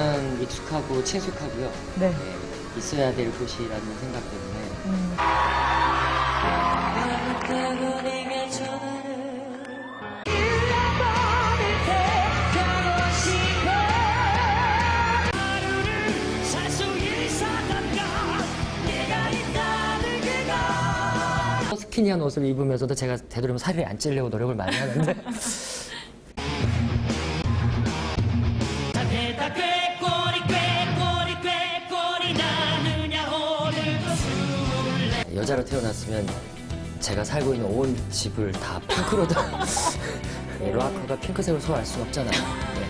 일단 익숙하고 친숙하고요. 네. 예, 있어야 될 곳이라는 생각 때문에. 스키니한 옷을 입으면서도 제가 되도록이면 살이 안 찌려고 노력을 많이 하는데. 여자로 태어났으면 제가 살고 있는 온 집을 다 핑크로 다 락커가 핑크색을 소화할 수는 없잖아요. 네.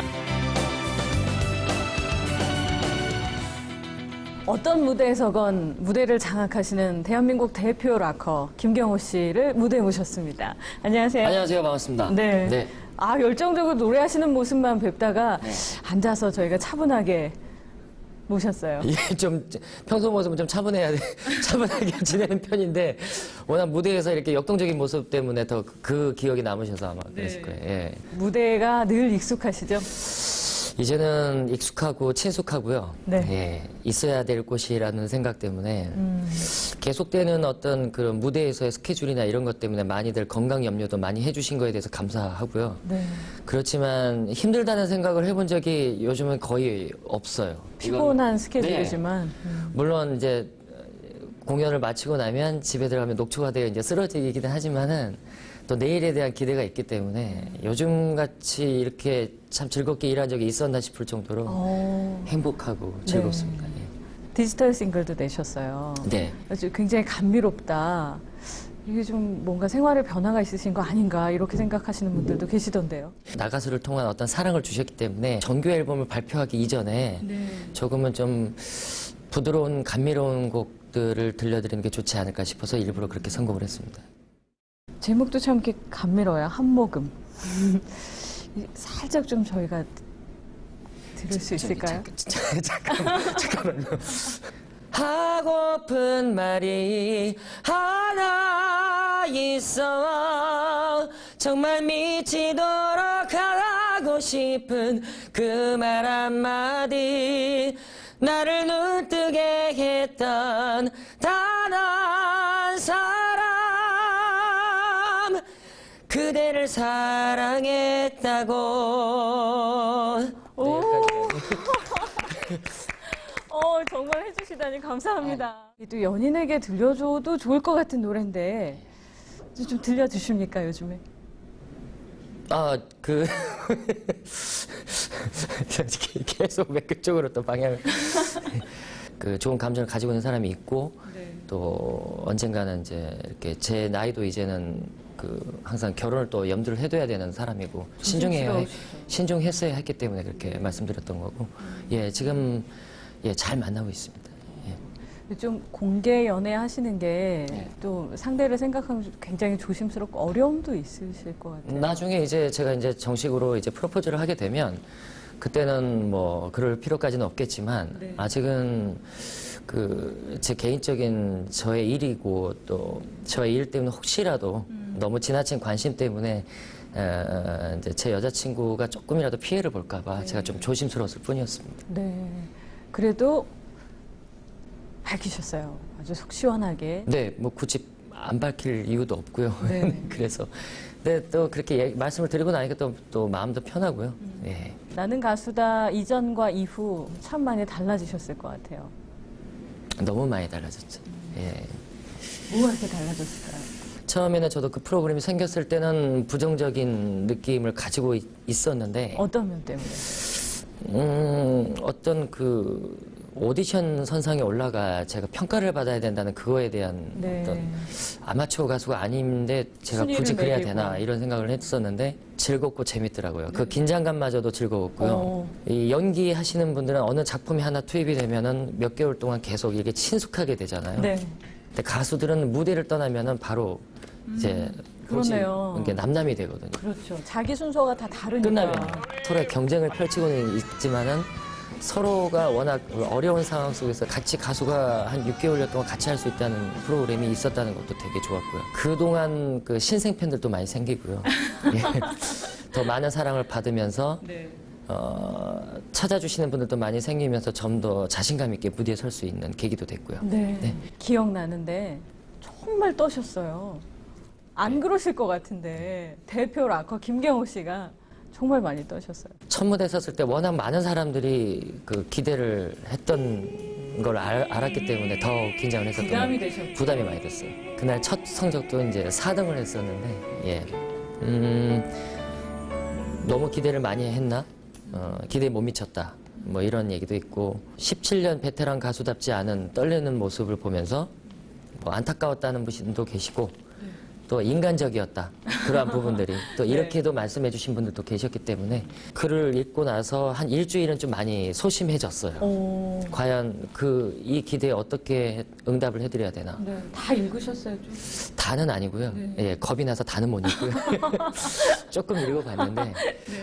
어떤 무대에서건 무대를 장악하시는 대한민국 대표 락커 김경호 씨를 무대에 모셨습니다. 안녕하세요. 안녕하세요. 반갑습니다. 네. 네. 아, 열정적으로 노래하시는 모습만 뵙다가 네. 앉아서 저희가 차분하게 모셨어요. 이게 좀 평소 모습은 좀 차분하게 지내는 편인데 워낙 무대에서 이렇게 역동적인 모습 때문에 더 그 기억이 남으셔서 아마 그랬을 거예요. 예. 무대가 늘 익숙하시죠? 이제는 익숙하고 친숙하고요. 네. 예, 있어야 될 곳이라는 생각 때문에 계속되는 어떤 그런 무대에서의 스케줄이나 이런 것 때문에 많이들 건강 염려도 많이 해주신 거에 대해서 감사하고요. 네. 그렇지만 힘들다는 생각을 해본 적이 요즘은 거의 없어요. 피곤한 이건- 스케줄이지만. 네. 물론 이제 공연을 마치고 나면 집에 들어가면 녹초가 되어 이제 쓰러지기는 하지만은 또 내일에 대한 기대가 있기 때문에 요즘같이 이렇게 참 즐겁게 일한 적이 있었나 싶을 정도로 행복하고 즐겁습니다. 디지털 싱글도 내셨어요. 네. 아주 굉장히 감미롭다. 이게 좀 뭔가 생활에 변화가 있으신 거 아닌가 이렇게 생각하시는 분들도 계시던데요. 나가수를 통한 어떤 사랑을 주셨기 때문에 정규 앨범을 발표하기 이전에 조금은 좀 부드러운 감미로운 곡들을 들려드리는 게 좋지 않을까 싶어서 일부러 그렇게 선곡을 했습니다. 제목도 참 이렇게 감미로워요. 한모금. 살짝 좀 저희가 들을 수 있을까요? 잠깐만요. 하고픈 말이 하나 있어. 정말 미치도록 하고 싶은 그 말 한마디. 나를 눈뜨게 했던 단 한 사람. 그대를 사랑했다고. 오. 정말 해주시다니 감사합니다. 또 연인에게 들려줘도 좋을 것 같은 노래인데 좀 들려주십니까 요즘에? 계속 왜 그쪽으로 또 방향을. 그 좋은 감정을 가지고 있는 사람이 있고, 또 언젠가는 이제 이렇게 제 나이도 이제는 항상 결혼을 또 염두를 해둬야 되는 사람이고, 신중했어야 했기 때문에 그렇게 말씀드렸던 거고, 예, 지금, 예, 잘 만나고 있습니다. 예. 좀 공개 연애 하시는 게 또 상대를 생각하면 굉장히 조심스럽고 어려움도 있으실 것 같아요. 나중에 이제 제가 이제 정식으로 이제 프로포즈를 하게 되면 그때는 뭐 그럴 필요까지는 없겠지만 아직은 제 개인적인 저의 일이고 또 저의 일 때문에 혹시라도 너무 지나친 관심 때문에 이제 제 여자친구가 조금이라도 피해를 볼까봐 제가 좀 조심스러웠을 뿐이었습니다. 네. 그래도 밝히셨어요. 아주 속 시원하게. 네, 뭐 굳이 안 밝힐 이유도 없고요. 네. 그래서 근데 또 그렇게 말씀을 드리고 나니까 또 마음도 편하고요. 예. 나는 가수다 이전과 이후 참 많이 달라지셨을 것 같아요. 너무 많이 달라졌죠. 예. 뭐가 이렇게 달라졌을까요? 처음에는 저도 그 프로그램이 생겼을 때는 부정적인 느낌을 가지고 있었는데 어떤 면 때문에? 어떤 오디션 선상에 올라가 제가 평가를 받아야 된다는 그거에 대한 어떤 아마추어 가수가 아닌데 제가 굳이 그래야 되나 이런 생각을 했었는데 즐겁고 재밌더라고요. 그 긴장감마저도 즐거웠고요. 이 연기하시는 분들은 어느 작품이 하나 투입이 되면은 몇 개월 동안 계속 이게 친숙하게 되잖아요. 근데 가수들은 무대를 떠나면은 바로 이제 그러네요. 이게 남남이 되거든요. 그렇죠. 자기 순서가 다 다르니까. 끝나면 서로의 경쟁을 펼치고는 있지만은 서로가 워낙 어려운 상황 속에서 같이 가수가 한 6개월여 동안 같이 할 수 있다는 프로그램이 있었다는 것도 되게 좋았고요. 그동안 신생 팬들도 많이 생기고요. 예. 더 많은 사랑을 받으면서 찾아주시는 분들도 많이 생기면서 좀 더 자신감 있게 무대에 설 수 있는 계기도 됐고요. 네. 네. 기억나는데 정말 떠셨어요. 안 그러실 것 같은데 대표 락커 김경호 씨가 정말 많이 떠셨어요. 첫 무대 섰을 때 워낙 많은 사람들이 그 기대를 했던 걸 알았기 때문에 더 긴장을 했었던 부담이 것 되셨죠. 부담이 많이 됐어요. 그날 첫 성적도 이제 4등을 했었는데, 예. 너무 기대를 많이 했나? 기대에 못 미쳤다. 뭐 이런 얘기도 있고, 17년 베테랑 가수답지 않은 떨리는 모습을 보면서 뭐 안타까웠다는 분도 계시고, 또 인간적이었다. 그러한 부분들이. 또 이렇게도 말씀해 주신 분들도 계셨기 때문에 글을 읽고 나서 한 일주일은 좀 많이 소심해졌어요. 과연 이 기대에 어떻게 응답을 해드려야 되나. 네. 다 읽으셨어요, 좀? 다는 아니고요. 예, 겁이 나서 다는 못 읽고요. 조금 읽어봤는데.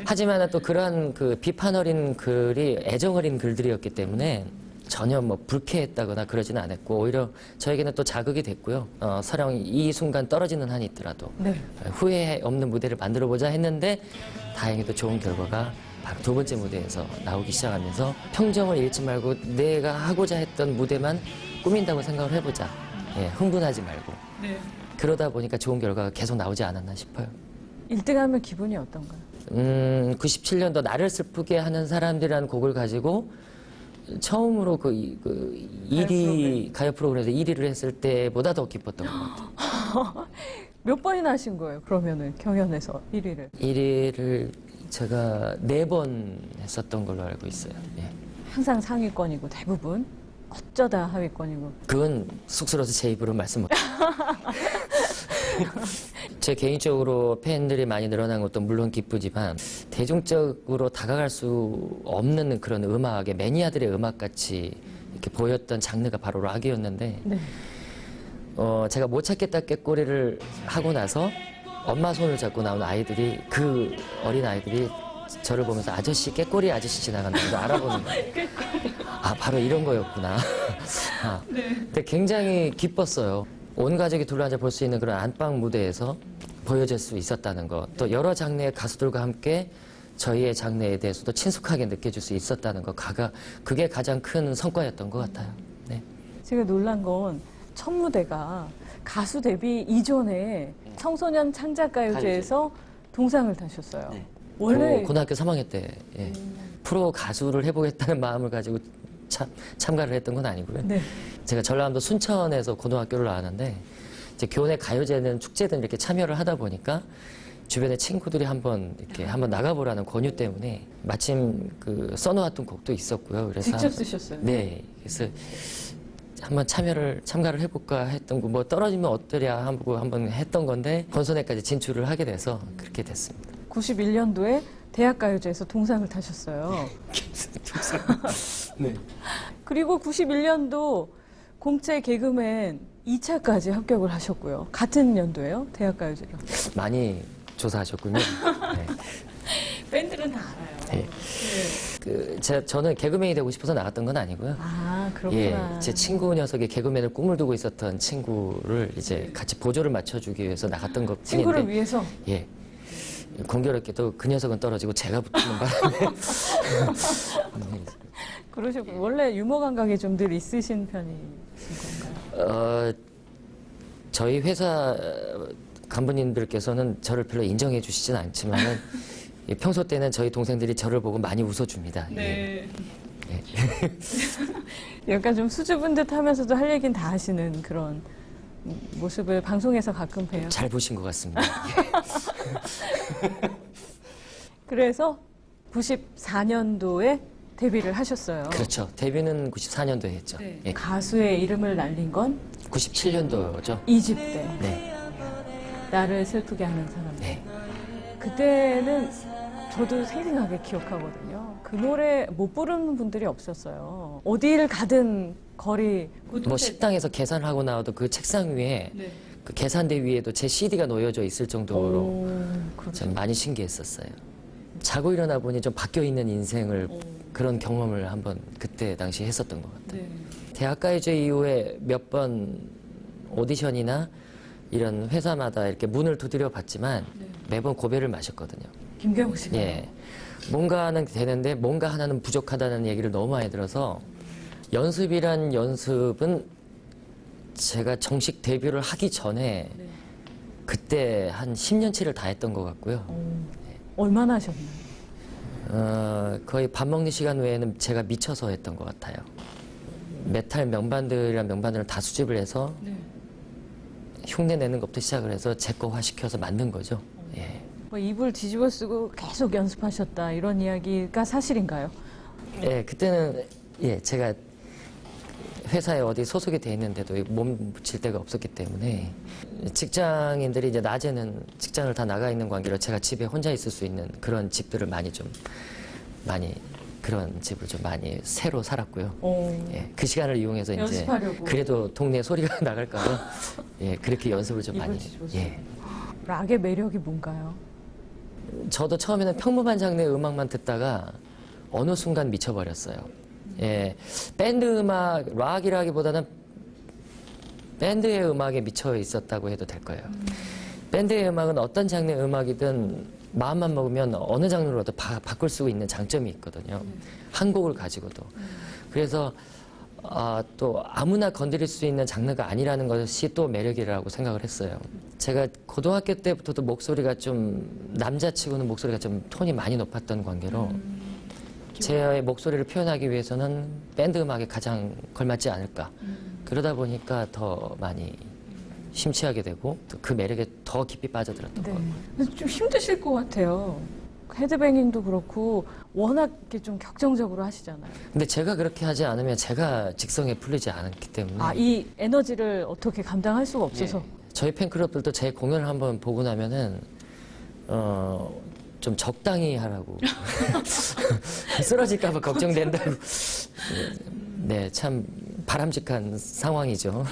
하지만 또 그러한 그 비판 어린 글이 애정 어린 글들이었기 때문에 전혀 뭐 불쾌했다거나 그러지는 않았고 오히려 저에게는 또 자극이 됐고요. 서령 이 순간 떨어지는 한이 있더라도 네. 후회 없는 무대를 만들어보자 했는데 다행히도 좋은 결과가 바로 두 번째 무대에서 나오기 시작하면서 평정을 잃지 말고 내가 하고자 했던 무대만 꾸민다고 생각을 해보자. 예, 흥분하지 말고. 네. 그러다 보니까 좋은 결과가 계속 나오지 않았나 싶어요. 1등하면 기분이 어떤가요? 97년도 나를 슬프게 하는 사람들이라는 곡을 가지고 처음으로 그 1위 가요 프로그램에서 1위를 했을 때보다 더 기뻤던 것 같아요. 몇 번이나 하신 거예요, 그러면은 경연에서 1위를? 1위를 제가 4번 했었던 걸로 알고 있어요. 예. 항상 상위권이고 대부분 어쩌다 하위권이고. 그건 쑥스러워서 제 입으로 말씀 못해요. 제 개인적으로 팬들이 많이 늘어난 것도 물론 기쁘지만 대중적으로 다가갈 수 없는 그런 음악의 매니아들의 음악같이 이렇게 보였던 장르가 바로 락이었는데 네. 제가 못 찾겠다 꾀꼬리를 하고 나서 엄마 손을 잡고 나온 아이들이 그 어린 아이들이 저를 보면서 아저씨 꾀꼬리 아저씨 지나간다고 알아보는 거예요. 아 바로 이런 거였구나. 근데 굉장히 기뻤어요. 온 가족이 둘러앉아 볼 수 있는 그런 안방 무대에서 보여줄 수 있었다는 것, 또 여러 장르의 가수들과 함께 저희의 장르에 대해서도 친숙하게 느껴줄 수 있었다는 것, 그게 가장 큰 성과였던 것 같아요. 네. 제가 놀란 건 첫 무대가 가수 데뷔 이전에 청소년 창작가요제에서 동상을 타셨어요. 네. 원래 고등학교 3학년 때 프로 가수를 해보겠다는 마음을 가지고 참가를 했던 건 아니고요. 네. 제가 전라남도 순천에서 고등학교를 나왔는데 이제 교내 가요제는 축제든 이렇게 참여를 하다 보니까 주변에 친구들이 한번 나가보라는 권유 때문에 마침 그 써놓았던 곡도 있었고요. 그래서 직접 쓰셨어요? 네, 그래서 한번 참가를 해볼까 했던 거, 뭐 떨어지면 어떠랴 하고 한번 했던 건데 본선에까지 진출을 하게 돼서 그렇게 됐습니다. 91년도에 대학가요제에서 동상을 타셨어요. 네. 그리고 91년도 공채 개그맨 2차까지 합격을 하셨고요. 같은 연도예요, 대학가요제로. 많이 조사하셨군요. 네. 밴드는 다 알아요. 네. 저는 개그맨이 되고 싶어서 나갔던 건 아니고요. 아, 그렇구나. 예, 제 친구 녀석이 개그맨을 꿈을 두고 있었던 친구를 이제 같이 보조를 맞춰주기 위해서 나갔던 것 뿐인데. 친구를 위해서? 예. 공교롭게도 그 녀석은 떨어지고 제가 붙는 바람에. 그러셨군요. 원래 유머 감각이 좀 늘 있으신 편이신 건가요? 저희 회사 간부님들께서는 저를 별로 인정해 주시진 않지만은 평소 때는 저희 동생들이 저를 보고 많이 웃어줍니다. 네. 예. 약간 좀 수줍은 듯 하면서도 할 얘기는 다 하시는 그런 모습을 방송에서 가끔 봬요. 잘 보신 것 같습니다. 그래서 94년도에 데뷔를 하셨어요. 그렇죠. 데뷔는 94년도에 했죠. 네. 예. 가수의 이름을 날린 건 97년도죠. 2집 때. 네. 나를 슬프게 하는 사람. 네. 그때는 저도 생생하게 기억하거든요. 그 노래 못 부르는 분들이 없었어요. 어디를 가든 거리. 뭐 식당에서 계산을 하고 나와도 그 책상 위에 네. 그 계산대 위에도 제 CD가 놓여져 있을 정도로 그렇죠. 좀 많이 신기했었어요. 자고 일어나 보니 좀 바뀌어 있는 인생을 그런 경험을 한번 그때 당시 했었던 것 같아요. 네. 대학가요제 이후에 몇 번 오디션이나 이런 회사마다 이렇게 문을 두드려 봤지만 매번 고배를 마셨거든요. 김경호 씨가. 예. 뭔가는 되는데 뭔가 하나는 부족하다는 얘기를 너무 많이 들어서 연습이란 연습은 제가 정식 데뷔를 하기 전에 네. 그때 한 10년치를 다 했던 것 같고요. 얼마나 하셨나요? 거의 밥 먹는 시간 외에는 제가 미쳐서 했던 것 같아요. 메탈 명반들이랑 명반들을 다 수집을 해서 네. 흉내 내는 것부터 시작을 해서 제 거화 시켜서 만든 거죠. 예. 뭐 이불 뒤집어 쓰고 계속 연습하셨다 이런 이야기가 사실인가요? 예, 그때는 예, 제가 회사에 어디 소속이 돼 있는데도 몸 붙일 데가 없었기 때문에 직장인들이 이제 낮에는 직장을 다 나가 있는 관계로 제가 집에 혼자 있을 수 있는 그런 집들을 그런 집을 좀 많이 새로 살았고요. 예, 그 시간을 이용해서 이제 연습하려고. 그래도 동네 소리가 나갈까봐 예, 그렇게 연습을 좀 많이. 예. 락의 매력이 뭔가요? 저도 처음에는 평범한 장르의 음악만 듣다가 어느 순간 미쳐버렸어요. 예, 밴드 음악, 락이라기보다는 밴드의 음악에 미쳐 있었다고 해도 될 거예요. 밴드의 음악은 어떤 장르의 음악이든 마음만 먹으면 어느 장르로도 바꿀 수 있는 장점이 있거든요. 한 곡을 가지고도. 그래서 또 아무나 건드릴 수 있는 장르가 아니라는 것이 또 매력이라고 생각을 했어요. 제가 고등학교 때부터도 목소리가 좀 남자치고는 목소리가 좀 톤이 많이 높았던 관계로 제 목소리를 표현하기 위해서는 밴드 음악에 가장 걸맞지 않을까. 그러다 보니까 더 많이 심취하게 되고 또 그 매력에 더 깊이 빠져들었던 것 같아요. 좀 힘드실 것 같아요. 헤드뱅잉도 그렇고 워낙 이렇게 좀 격정적으로 하시잖아요. 근데 제가 그렇게 하지 않으면 제가 직성에 풀리지 않기 때문에 이 에너지를 어떻게 감당할 수가 없어서. 예, 저희 팬클럽들도 제 공연을 한번 보고 나면은 좀 적당히 하라고 쓰러질까봐 걱정된다고. 네, 참 바람직한 상황이죠.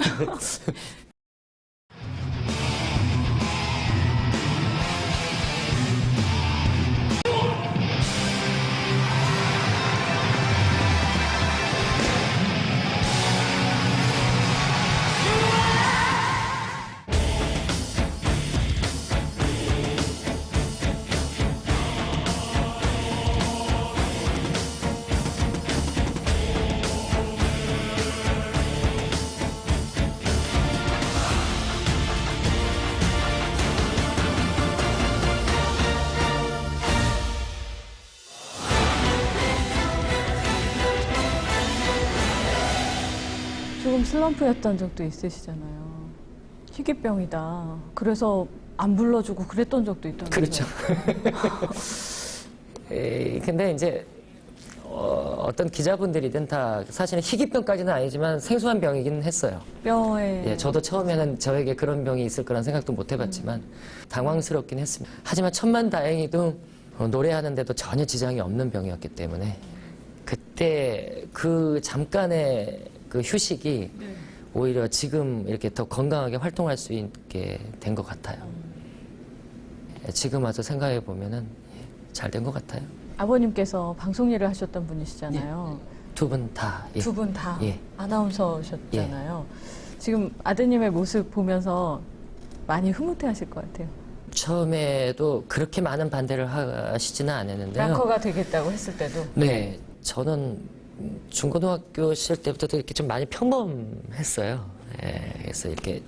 조금 슬럼프였던 적도 있으시잖아요. 희귀병이다. 그래서 안 불러주고 그랬던 적도 있다면서요. 그렇죠. 근데 이제 어떤 기자분들이든 다 사실은 희귀병까지는 아니지만 생소한 병이긴 했어요. 뼈에. 예, 저도 처음에는 저에게 그런 병이 있을 거란 생각도 못 해봤지만 당황스럽긴 했습니다. 하지만 천만다행히도 노래하는데도 전혀 지장이 없는 병이었기 때문에 그때 그 잠깐의 그 휴식이 오히려 지금 이렇게 더 건강하게 활동할 수 있게 된 것 같아요. 지금 와서 생각해 보면은 잘 된 것 같아요. 아버님께서 방송 일을 하셨던 분이시잖아요. 두 분 다. 예. 두 분 다 예. 아나운서셨잖아요. 지금 아드님의 모습 보면서 많이 흐뭇해하실 것 같아요. 처음에도 그렇게 많은 반대를 하시지는 않았는데요. 락커가 되겠다고 했을 때도. 네, 저는 중고등학교 시절 때부터 이렇게 좀 많이 평범했어요. 예, 그래서 이렇게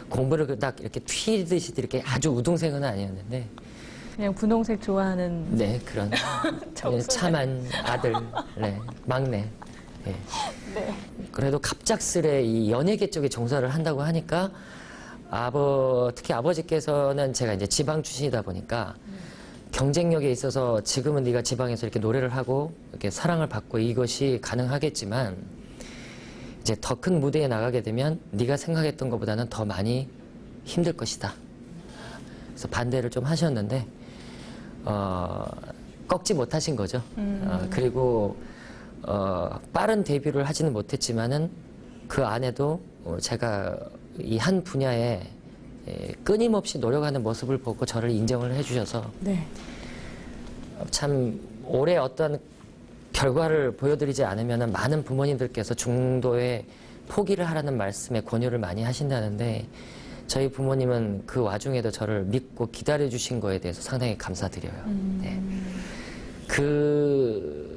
공부를 딱 이렇게 튀듯이 이렇게 아주 우등생은 아니었는데. 그냥 분홍색 좋아하는. 네, 그런 참한 아들, 네, 막내. 예. 네. 그래도 갑작스레 이 연예계 쪽에 종사를 한다고 하니까 특히 아버지께서는 제가 이제 지방 출신이다 보니까 경쟁력에 있어서 지금은 네가 지방에서 이렇게 노래를 하고 이렇게 사랑을 받고 이것이 가능하겠지만 이제 더 큰 무대에 나가게 되면 네가 생각했던 것보다는 더 많이 힘들 것이다. 그래서 반대를 좀 하셨는데 꺾지 못하신 거죠. 그리고 빠른 데뷔를 하지는 못했지만은 그 안에도 제가 이 한 분야에 끊임없이 노력하는 모습을 보고 저를 인정을 해주셔서 네. 참 올해 어떤 결과를 보여드리지 않으면 많은 부모님들께서 중도에 포기를 하라는 말씀에 권유를 많이 하신다는데 저희 부모님은 그 와중에도 저를 믿고 기다려주신 거에 대해서 상당히 감사드려요. 네. 그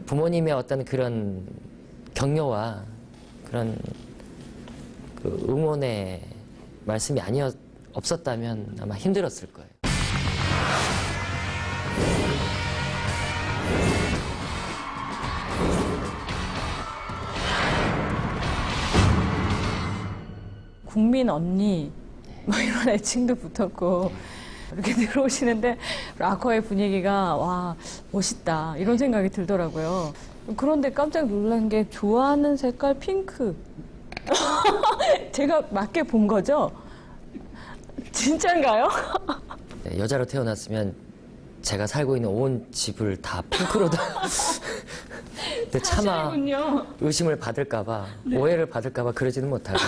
부모님의 어떤 그런 격려와 그런 그 응원의 말씀이 없었다면 아마 힘들었을 거예요. 국민 언니 뭐 이런 애칭도 붙었고 이렇게 들어오시는데 락커의 분위기가 와 멋있다 이런 생각이 들더라고요. 그런데 깜짝 놀란 게 좋아하는 색깔 핑크. 제가 맞게 본 거죠? 진짠가요? 네, 여자로 태어났으면 제가 살고 있는 온 집을 다 핑크로 다. 근데 차마 사실이군요. 의심을 받을까봐, 오해를 받을까봐 그러지는 못하고.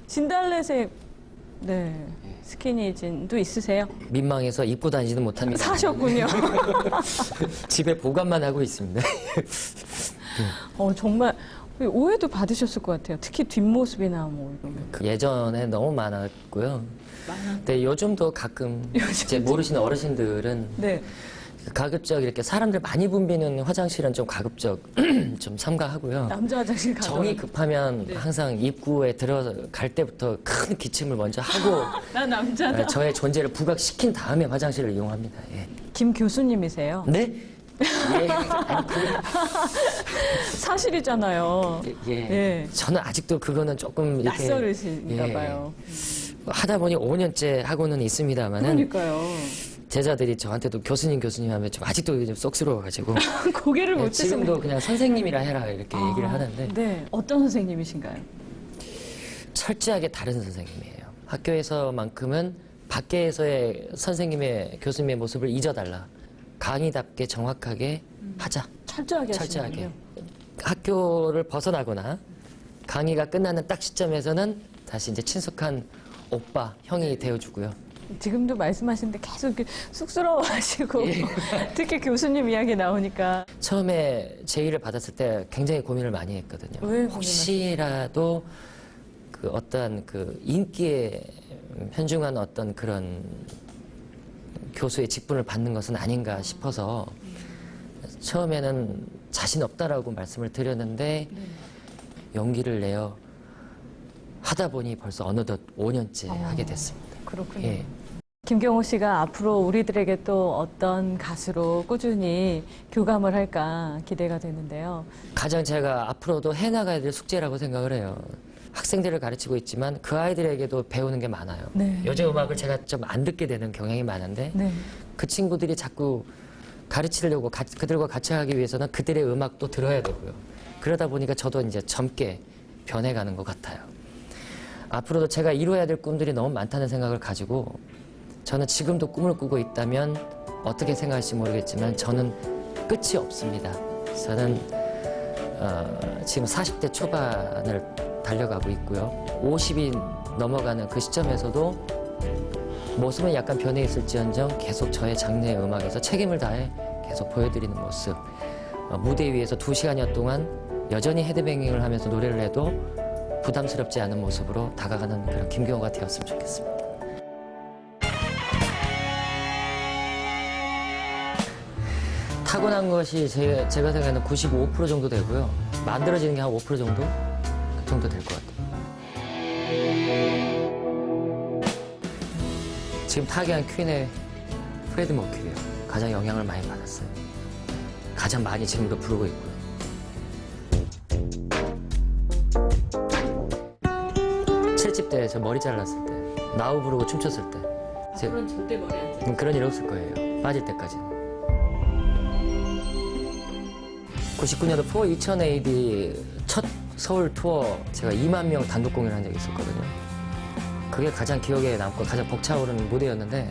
진달래색 네 스키니진도 있으세요? 민망해서 입고 다니지는 못합니다. 사셨군요. 집에 보관만 하고 있습니다. 정말 오해도 받으셨을 것 같아요. 특히 뒷모습이나 뭐 이런 거. 예전에 너무 많았고요. 근데 요즘도 가끔 이제 모르시는 어르신들은 네. 가급적 이렇게 사람들 많이 붐비는 화장실은 좀 가급적 좀 삼가하고요. 남자 화장실 가서 정이 급하면 항상 입구에 들어갈 때부터 큰 기침을 먼저 하고 나 남자다. 저의 존재를 부각시킨 다음에 화장실을 이용합니다. 예. 김 교수님이세요? 네? 예. 사실이잖아요. 예. 예. 저는 아직도 그거는 조금 이렇게 낯설으신가 예. 봐요. 하다 보니 5년째 하고는 있습니다만은 그러니까요. 제자들이 저한테도 교수님 하면 좀 아직도 좀 쏙스러워가지고 고개를 못 드시는. 지금도 그냥 선생님이라 해라 이렇게 얘기를 하는데 네. 어떤 선생님이신가요? 철저하게 다른 선생님이에요. 학교에서만큼은 밖에서의 선생님의 교수님의 모습을 잊어달라. 강의답게 정확하게 하자. 철저하게 철저하게. 하시는군요. 학교를 벗어나거나 강의가 끝나는 딱 시점에서는 다시 이제 친숙한 오빠, 형이 되어주고요. 지금도 말씀하시는데 계속 이렇게 쑥스러워하시고 특히 교수님 이야기 나오니까 처음에 제의를 받았을 때 굉장히 고민을 많이 했거든요. 왜 혹시라도 그 어떤 그 인기에 편중한 어떤 그런 교수의 직분을 받는 것은 아닌가 싶어서 처음에는 자신 없다라고 말씀을 드렸는데 용기를 내어 하다 보니 벌써 어느덧 5년째 하게 됐습니다. 그렇군요. 예. 김경호 씨가 앞으로 우리들에게 또 어떤 가수로 꾸준히 교감을 할까 기대가 되는데요. 가장 제가 앞으로도 해나가야 될 숙제라고 생각을 해요. 학생들을 가르치고 있지만 그 아이들에게도 배우는 게 많아요. 네. 요즘 음악을 제가 좀 안 듣게 되는 경향이 많은데 네. 그 친구들이 자꾸 가르치려고 그들과 같이 하기 위해서는 그들의 음악도 들어야 되고요. 그러다 보니까 저도 이제 젊게 변해가는 것 같아요. 앞으로도 제가 이루어야 될 꿈들이 너무 많다는 생각을 가지고 저는 지금도 꿈을 꾸고 있다면 어떻게 생각할지 모르겠지만 저는 끝이 없습니다. 저는 지금 40대 초반을 달려가고 있고요. 50이 넘어가는 그 시점에서도 모습은 약간 변해 있을지언정 계속 저의 장르의 음악에서 책임을 다해 계속 보여드리는 모습. 무대 위에서 2시간여 동안 여전히 헤드뱅잉을 하면서 노래를 해도 부담스럽지 않은 모습으로 다가가는 그런 김경호가 되었으면 좋겠습니다. 타고난 것이 제가 생각하는 95% 정도 되고요. 만들어지는 게 한 5% 정도? 그 정도 될 것 같아요. 지금 타계한 퀸의 프레드 머큐리요. 가장 영향을 많이 받았어요. 가장 많이 지금도 부르고 있고요. 7집 때 저 머리 잘랐을 때, 나우 부르고 춤췄을 때. 앞으로는 절대 머리 안 돼. 그런 일 없을 거예요. 빠질 때까지는. 99년도 4 2000AD 첫 서울 투어 제가 2만 명 단독 공연을 한 적이 있었거든요. 그게 가장 기억에 남고 가장 벅차오르는 무대였는데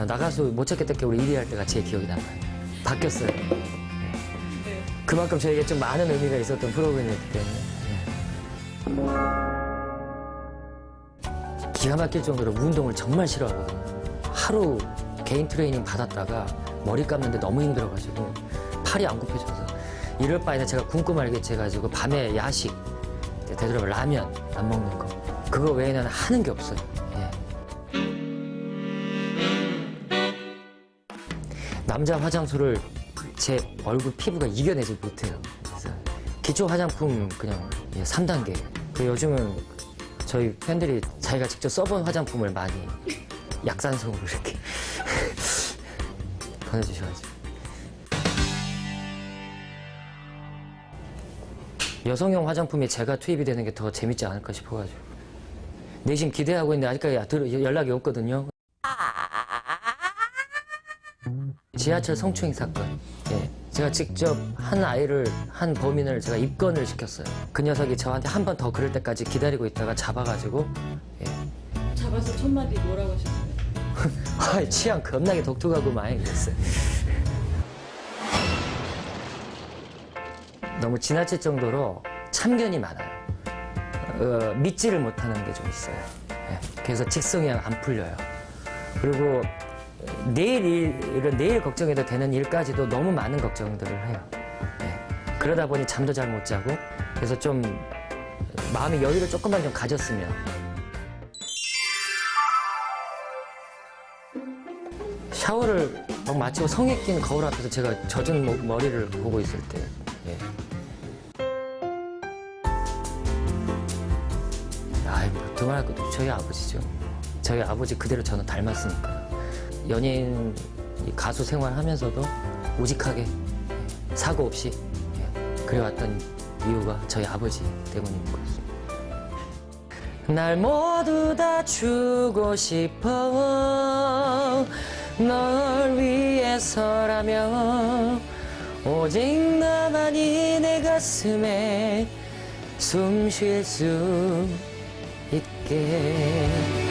나가서 못 찾겠다 게 우리 1위 할 때가 제 기억이 남아요. 바뀌었어요. 그만큼 저에게 좀 많은 의미가 있었던 프로그램이었기 때문에 기가 막힐 정도로 운동을 정말 싫어하거든요. 하루 개인 트레이닝 받았다가 머리 감는데 너무 힘들어가지고 팔이 안 굽혀져서 이럴 바에는 제가 굶고 말겠지 해가지고 밤에 야식 되도록 라면 안 먹는 거 그거 외에는 하는 게 없어요. 예. 남자 화장솜을 제 얼굴 피부가 이겨내지 못해요. 그래서 기초 화장품 그냥 3단계. 요즘은 저희 팬들이 자기가 직접 써본 화장품을 많이 약산성으로 이렇게 보내주셔가지고. 여성용 화장품에 제가 투입이 되는 게 더 재밌지 않을까 싶어가지고. 내심 기대하고 있는데 아직까지 연락이 없거든요. 지하철 성추행 사건. 예. 제가 직접 한 범인을 제가 입건을 시켰어요. 그 녀석이 저한테 한 번 더 그럴 때까지 기다리고 있다가 잡아가지고. 예. 잡아서 첫 마디 뭐라고 하셨어요? 취향 겁나게 독특하고 많이 그랬어요. 너무 지나칠 정도로 참견이 많아요. 믿지를 못하는 게 좀 있어요. 예. 그래서 직성이 안 풀려요. 그리고 내일 걱정해도 되는 일까지도 너무 많은 걱정들을 해요. 예. 그러다 보니 잠도 잘 못 자고, 그래서 좀 마음의 여유를 조금만 좀 가졌으면. 샤워를 막 마치고 성에 낀 거울 앞에서 제가 젖은 머리를 보고 있을 때, 예. 두말할 것도 없이 저희 아버지죠. 저희 아버지 그대로 저는 닮았으니까. 연예인 가수 생활하면서도 우직하게 사고 없이 그래왔던 이유가 저희 아버지 때문인 것 같습니다. 날 모두 다 주고 싶어 널 위해서라면 오직 나만이 내 가슴에 숨 쉴 수 있게